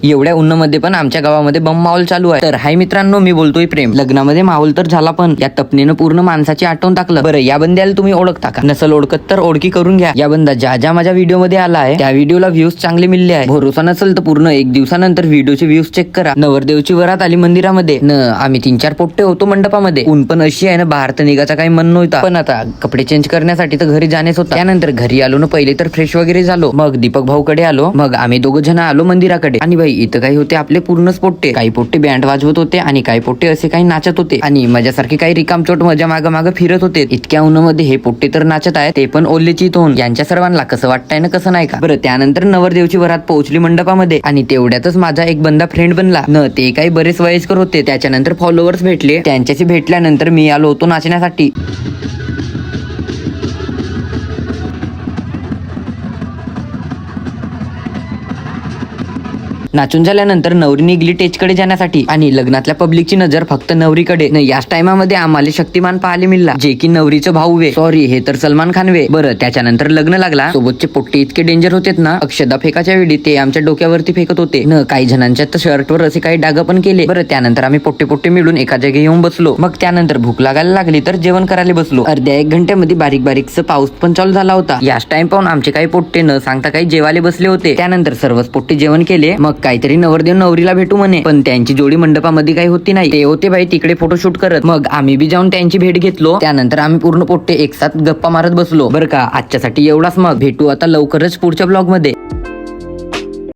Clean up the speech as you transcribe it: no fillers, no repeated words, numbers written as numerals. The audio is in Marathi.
एवढ्या उन्हामध्ये पण आमच्या गावामध्ये बम माहोल चालू आहे. तर हाय मित्रांनो, मी बोलतोय प्रेम. लग्नामध्ये माहोल तर झाला, पण या तपनेनं पूर्ण माणसाची आठवण टाकलं. बरं, या बंद्याला तुम्ही ओळखता का? नसल ओळखत तर ओळखी करून घ्या. या बंदा ज्या माझ्या व्हिडिओ मध्ये आला आहे त्या व्हिडिओला व्ह्यूज चांगले मिळले आहे. भरोसा नसेल तर पूर्ण 1 दिवसानंतर व्हिडिओचे व्ह्यूज चेक करा. नवरदेवची वरात आली मंदिरामध्ये आम्ही 3-4 पोट्टे होतो मंडपामध्ये. ऊन पण अशी आहे ना, बाहेर तर निघायचा काही मन नव्हता, पण आता कपडे चेंज करण्यासाठी तर घरी जाणेच होता. त्यानंतर घरी आलो ना, पहिले तर फ्रेश वगैरे झालो. मग दीपक भाऊकडे आलो. मग आम्ही 2 जण आलो मंदिराकडे. आणि भाई इथं काही होते आपले पूर्णच पोट्टे. काही पोट्टे बँड वाजवत होते आणि काही पोट्टे असे काही नाचत होते आणि माझ्यासारखे काही रिकामचोट मजा मागं फिरत होते. इतक्या उन्हामध्ये हे पोट्टे तर नाचत आहे, ते पण ओल्लेची तोंड. यांच्या सर्वांना कसं वाटतंय ना, कसं नाही का? बरं, त्यानंतर नवरदेवची वरात पोहोचली मंडपामध्ये आणि तेवढ्यातच माझा एक बंदा फ्रेंड बनला न. ते काही बरेच वयस्कर होते. त्याच्यानंतर फॉलोअर्स भेटले. त्यांच्याशी भेटल्यानंतर मी आलो होतो नाचण्यासाठी. नाचून झाल्यानंतर नवरी निघली टेजकडे जाण्यासाठी आणि लग्नातल्या पब्लिकची नजर फक्त नवरीकडे. याच टाइमामध्ये आम्हाला शक्तिमान पाहायला मिळाला, जे की नवरीचं भाऊ वे, सॉरी हे तर सलमान खान वे. बरं, त्याच्यानंतर लग्न लागला. सोबतचे पोट्टे इतके डेंजर होते ना, अक्षदा फेकाच्या वेळी ते आमच्या डोक्यावरती फेकत होते न. काही जणांच्या तर शर्टवर असे काही डाग पण केले. बरं, त्यानंतर आम्ही पोट्टे मिळून एका जागी येऊन बसलो. मग त्यानंतर भूक लागायला लागली तर जेवण करायला बसलो. अर्ध्या 1 घंट्यामध्ये बारीकसं पाऊस पण चालू झाला होता. याच टाइम पाहून आमचे काही पोट्टे न सांगता काही जेवायला बसले होते. त्यानंतर सर्वच पोट्टे जेवण केले. मग काहीतरी नवरदेव नवरीला भेटू म्हणे, पण त्यांची जोडी मंडपामध्ये काही होती नाही. ते होते बाई तिकडे फोटोशूट करत. मग आम्ही बी जाऊन त्यांची भेट घेतलो. त्यानंतर आम्ही पूर्ण पोट्टे एकसाथ गप्पा मारत बसलो. बरं का, आजच्यासाठी एवढाच. मग भेटू आता लवकरच पुढच्या ब्लॉग मध्ये.